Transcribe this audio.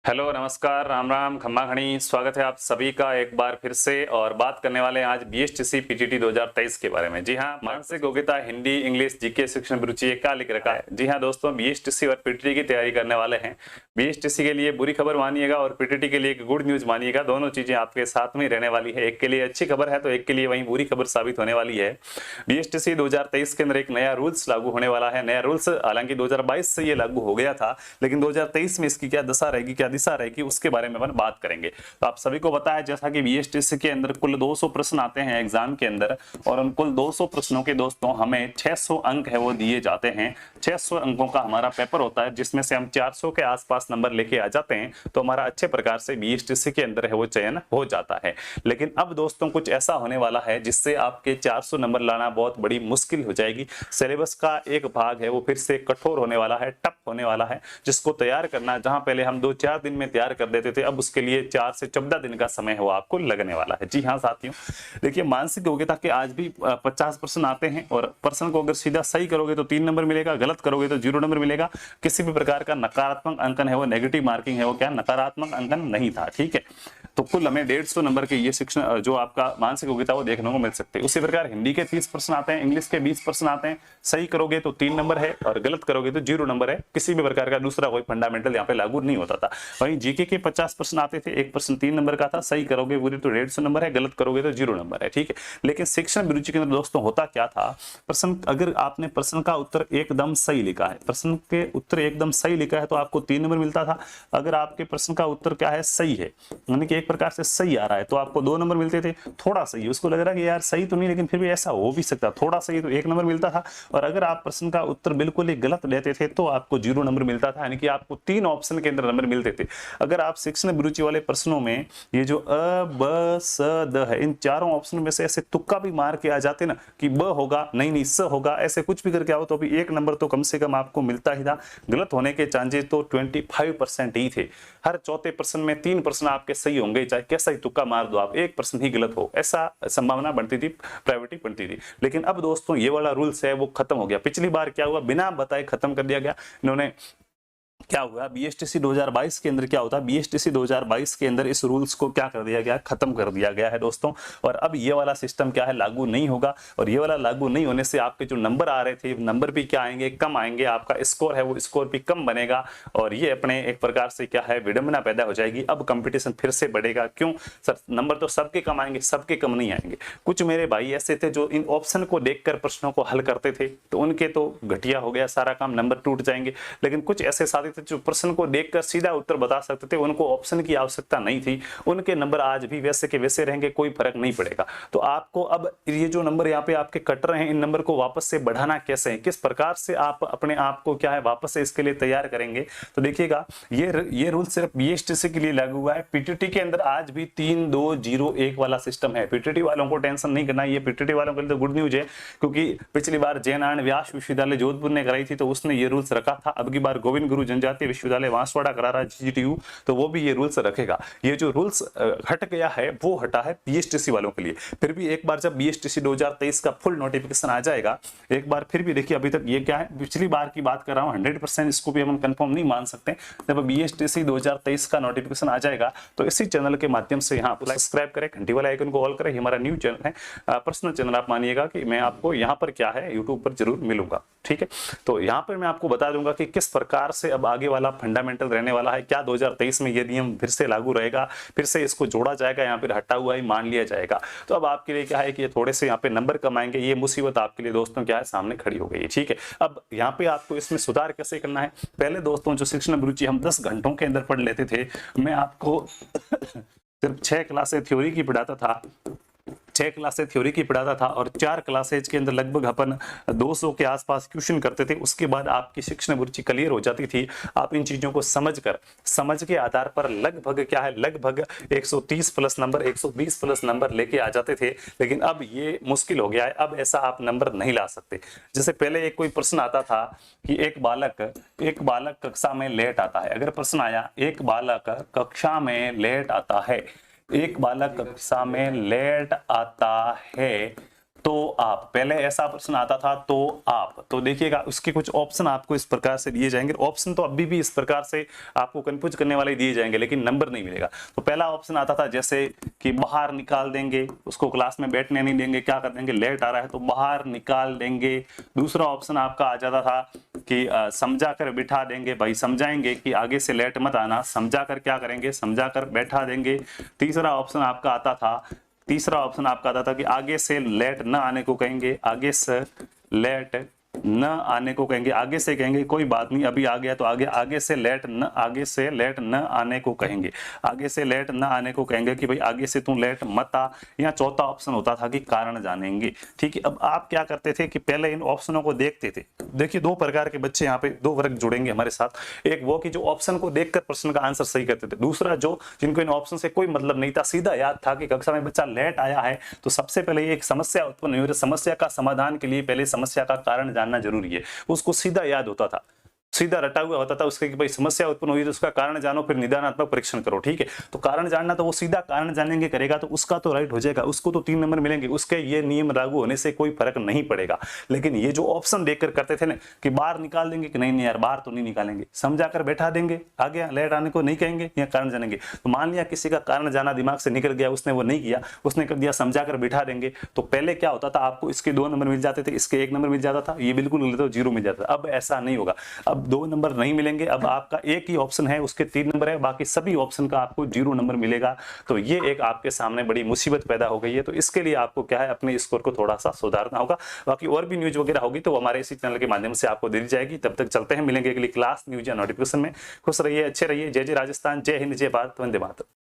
Hello नमस्कार राम राम खम्मा खणी स्वागत है आप सभी का एक बार फिर से। और बात करने वाले हैं आज बीएसटीसी पीटीटी 2023 के बारे में। जी हाँ, मानसिक योग्यता हिंदी इंग्लिश जीके शिक्षण रुचि क्या लिख रखा है। जी हाँ दोस्तों, बीएसटीसी और पीटीटी की तैयारी करने वाले हैं। बीएसटीसी के लिए बुरी खबर मानिएगा और पीटीटी के लिए एक गुड न्यूज मानिएगा। दोनों चीजें आपके साथ में रहने वाली है। एक के लिए अच्छी खबर है तो एक के लिए वही बुरी खबर साबित होने वाली है। बीएसटीसी 2023 के अंदर एक नया रूल्स लागू होने वाला है। नया रूल्स हालांकि 2022 से ये लागू हो गया था, लेकिन 2023 में इसकी क्या दशा रहेगी, क्या दिशा रहेगी, उसके बारे में अपन बात करेंगे। तो आप सभी को पता है जैसा कि बीएसटीसी के अंदर कुल 200 प्रश्न आते हैं एग्जाम के अंदर, और उन कुल 200 प्रश्नों के दोस्तों हमें 600 अंक है वो दिए जाते हैं। 600 अंकों का हमारा पेपर होता है, जिसमें से हम 400 के आसपास नंबर लेके आ जाते हैं तो हमारा अच्छे प्रकार से बीएसटीसी के अंदर है वो चयन हो जाता है। लेकिन अब दोस्तों कुछ ऐसा होने वाला है जिससे आपके 400 नंबर लाना बहुत बड़ी मुश्किल हो जाएगी। सिलेबस का एक भाग है वो फिर से कठोर होने वाला है, टफ होने वाला है, जिसको तैयार करना जहां पहले हम 2-4 दिन में तैयार कर देते थे, अब उसके लिए 4 से 14 दिन का समय है वो आपको लगने वाला है। जी हाँ साथियों, देखिए मानसिक योग्यता के आज भी 50 प्रश्न आते हैं, और प्रश्न को अगर सीधा सही करोगे तो 3 नंबर मिलेगा, गलत करोगे तो 0 नंबर मिलेगा। किसी भी प्रकार का नकारात्मक अंकन है वो, नेगेटिव मार्किंग है वो क्या नकारात्मक अंकन नहीं था। ठीक है, तो कुल हमें 150 नंबर के ये शिक्षण जो आपका मानसिक योग्यता वो देखने को मिल सकते हैं। उसी प्रकार हिंदी के 30 प्रश्न आते हैं, इंग्लिश के 20 प्रश्न आते हैं। सही करोगे तो 3 नंबर है और गलत करोगे तो 0 नंबर है। किसी भी प्रकार का दूसरा कोई फंडामेंटल यहाँ पे लागू नहीं होता था। वहीं जीके के 50 प्रश्न आते थे, एक प्रश्न 3 नंबर का था। सही करोगे पूरी तो 150 नंबर है, गलत करोगे तो 0 नंबर है। ठीक है, लेकिन शिक्षण अभिरुचि के अंदर दोस्तों होता क्या था, प्रश्न अगर आपने प्रश्न का उत्तर एकदम सही लिखा है, प्रश्न के उत्तर एकदम सही लिखा है तो आपको 3 नंबर मिलता था। अगर आपके प्रश्न का उत्तर क्या है सही है, यानी कि एक प्रकार से सही आ रहा है, तो आपको 2 नंबर मिलते थे। थोड़ा सही उसको लग रहा है कि यार सही तो नहीं, लेकिन फिर भी ऐसा हो भी सकता, थोड़ा सही तो 1 नंबर मिलता था। और अगर आप प्रश्न का उत्तर बिल्कुल ही गलत लेते थे तो आपको 0 नंबर मिलता था, यानी कि आपको 3 ऑप्शन के अंदर नंबर मिलते थे। अगर आप शिक्षण अभिरुचि वाले प्रश्नों में ये जो अ ब स द है, इन चारों ऑप्शन में से ऐसे तुक्का भी मार के आ जाते ना कि ब होगा, नहीं स होगा, ऐसे कुछ भी करके आओ तो भी 1 नंबर तो कम से कम आपको मिलता ही था। गलत होने के चांसेस तो 25% ही थे। हर चौथे प्रश्न में 3 प्रश्न आपके सही होंगे, चाहे कैसा ही तुक्का मार दो आप, 1 प्रश्न ही गलत हो, ऐसा संभावना बनती थी, प्रायोरिटी बनती थी। लेकिन अब दोस्तों ये वाला रूल्स है वो खत्म हो गया। पिछली बार क्या हुआ, बिना बताए खत्म कर दिया गया इन्होंने। क्या हुआ बीएसटीसी 2022 के अंदर, क्या होता है बीएसटीसी 2022 के अंदर इस रूल्स को क्या कर दिया गया, खत्म कर दिया गया है दोस्तों। और अब ये वाला सिस्टम क्या है, लागू नहीं होगा। और ये वाला लागू नहीं होने से आपके जो नंबर आ रहे थे, नंबर भी क्या आएंगे, कम आएंगे। आपका स्कोर है वो स्कोर भी कम बनेगा, और ये अपने एक प्रकार से क्या है विडंबना पैदा हो जाएगी। अब कंपटीशन फिर से बढ़ेगा। क्यों सर, नंबर तो सबके कम आएंगे, सबके कम नहीं आएंगे। कुछ मेरे भाई ऐसे थे जो इन ऑप्शन को देखकर प्रश्नों को हल करते थे, तो उनके तो घटिया हो गया सारा काम, नंबर टूट जाएंगे। लेकिन कुछ ऐसे साथी जो प्रश्न को देखकर सीधा उत्तर बता सकते थे, उनको ऑप्शन की आवश्यकता नहीं थी, उनके नंबर आज भी वैसे के वैसे रहेंगे, कोई फर्क नहीं पड़ेगा। तो आपको अब ये जो नंबर यहाँ पे आपके कट रहे हैं, इन नंबर को वापस से बढ़ाना कैसे है, किस प्रकार से आप अपने आप को क्या है वापस से इसके लिए तैयार करेंगे। तो देखिएगा ये रूल सिर्फ बीएसटीसी के लिए लागू हुआ है। पीटीटी के अंदर आज भी 3-2-0-1 वाला सिस्टम है। पीटीटी वालों को टेंशन नहीं करना, ये पीटीटी वालों के लिए तो गुड न्यूज है, क्योंकि पिछली बार जय नारायण व्यास विश्वविद्यालय जोधपुर ने कराई थी तो उसने ये रूल्स रखा था। अब की बार गोविंद गुरु जनजातीय विश्वविद्यालय बांसवाड़ा करा रहा है जीजीटीयू, तो वो भी ये रूल्स रखेगा। ये जो रूल्स हट गया है वो हटा है बीएसटीसी वालों के लिए। फिर भी एक बार जब बीएसटीसी 2023 का फुल नोटिफिकेशन आ जाएगा, एक बार फिर भी देखिए, अभी तक ये क्या है पिछली बार की बात कर रहा हूं, 100% इसको भी हम कंफर्म नहीं मान सकते। जब बीएसटीसी 2023 का नोटिफिकेशन आ जाएगा तो इसी चैनल के माध्यम से यहाँ सब्सक्राइब करें, घंटी वाला आइकन को ऑल करें। हमारा न्यू चैनल है, पर्सनल चैनल आप मानिएगा कि मैं आपको यहाँ पर क्या है यूट्यूब पर जरूर मिलूंगा। ठीक है, तो यहाँ पर मैं आपको बता दूंगा कि किस प्रकार से अब आगे वाला फंडामेंटल रहने वाला है। क्या 2023 में ये नियम फिर से लागू रहेगा, फिर से इसको जोड़ा जाएगा, यहाँ पर हटा हुआ ही मान लिया जाएगा। तो अब आपके लिए क्या है कि ये थोड़े से यहाँ पे नंबर कमाएंगे, ये मुसीबत आपके लिए दोस्तों क्या है सामने खड़ी हो गई है। ठीक है, अब यहाँ पे आपको इसमें सुधार कैसे करना है। पहले दोस्तों जो शिक्षण अभिरुचि हम 10 घंटों के अंदर पढ़ लेते थे, मैं आपको सिर्फ 6 क्लासें थ्योरी की पढ़ाता था, 6 क्लासें थ्योरी की पढ़ाता था, और 4 क्लासेज के अंदर लगभग अपन 200 के आसपास क्वेश्चन करते थे। उसके बाद आपकी शिक्षण अभिरुचि क्लियर हो जाती थी। आप इन चीजों को समझ के आधार पर लगभग क्या है, लगभग 130 प्लस नंबर, 120 प्लस नंबर लेके आ जाते थे। लेकिन अब ये मुश्किल हो गया है, अब ऐसा आप नंबर नहीं ला सकते। जैसे पहले एक कोई प्रश्न आता था कि एक बालक कक्षा में लेट आता है। अगर प्रश्न आया एक बालक कक्षा में लेट आता है, एक बालक कक्षा में लेट आता है, तो आप, पहले ऐसा प्रश्न आता था तो आप, तो देखिएगा उसके कुछ ऑप्शन आपको इस प्रकार से दिए जाएंगे। ऑप्शन तो अभी भी इस प्रकार से आपको कंफ्यूज करने वाले दिए जाएंगे, लेकिन नंबर नहीं मिलेगा। तो पहला ऑप्शन आता था जैसे कि बाहर निकाल देंगे, उसको क्लास में बैठने नहीं देंगे, क्या कर देंगे, लेट आ रहा है तो बाहर निकाल देंगे। दूसरा ऑप्शन आपका आ जाता था कि समझा कर बिठा देंगे, भाई समझाएंगे कि आगे से लेट मत आना, समझा कर क्या करेंगे, समझा कर बैठा देंगे। तीसरा ऑप्शन आपका आता था कि आगे से लेट न आने को कहेंगे, आगे से लेट न आने को कहेंगे, आगे से कहेंगे कोई बात नहीं अभी आ गया तो आगे से लेट न आने को कहेंगे, आगे से लेट न आने को कहेंगे कि भाई आगे से तू लेट मत आ। या चौथा ऑप्शन होता था कि कारण जानेंगे। ठीक है, अब आप क्या करते थे कि पहले इन ऑप्शनों को देखते थे। देखिए दो प्रकार के बच्चे यहाँ पे, दो वर्ग जुड़ेंगे हमारे साथ। एक वो कि जो ऑप्शन को देखकर प्रश्न का आंसर सही करते थे, दूसरा जो जिनको इन ऑप्शन से कोई मतलब नहीं था, सीधा याद था कि कक्षा में बच्चा लेट आया है तो सबसे पहले एक समस्या उत्पन्न हुई और समस्या का समाधान के लिए पहले समस्या का कारण जानना जरूरी है। उसको सीधा याद होता था, सीधा रटा हुआ होता था उसके कि भाई समस्या उत्पन्न हुई तो उसका कारण जानो, फिर निदानात्मक परीक्षण करो। ठीक है, तो कारण जानना तो वो सीधा कारण जानेंगे करेगा तो उसका तो राइट हो जाएगा, उसको तो 3 नंबर मिलेंगे, उसके ये नियम लागू होने से कोई फर्क नहीं पड़ेगा। लेकिन ये जो ऑप्शन देखकर करते थे ना कि बाहर निकाल देंगे कि नहीं यार बाहर तो नहीं निकालेंगे, समझा कर बैठा देंगे, आ गया लेट आने को नहीं कहेंगे या कारण जानेंगे। तो मान लिया किसी का कारण जाना दिमाग से निकल गया, उसने वो नहीं किया, उसने कर दिया समझा कर बैठा देंगे। तो पहले क्या होता था, आपको इसके 2 नंबर मिल जाते थे, इसके 1 नंबर मिल जाता था, ये बिल्कुल तो 0 मिल जाता था। अब ऐसा नहीं होगा, अब 2 नंबर नहीं मिलेंगे, अब आपका एक ही ऑप्शन है उसके 3 नंबर है, बाकी सभी ऑप्शन का आपको 0 नंबर मिलेगा। तो ये एक आपके सामने बड़ी मुसीबत पैदा हो गई है। तो इसके लिए आपको क्या है, अपने स्कोर को थोड़ा सा सुधारना होगा। बाकी और भी न्यूज वगैरह होगी तो हमारे इसी चैनल के माध्यम से आपको दी जाएगी। तब तक चलते हैं, मिलेंगे अगली क्लास न्यूज या नोटिफिकेशन में। खुश रहिए, अच्छे रहिए। जय जय राजस्थान, जय हिंद, जय भारत, वंदे मातरम।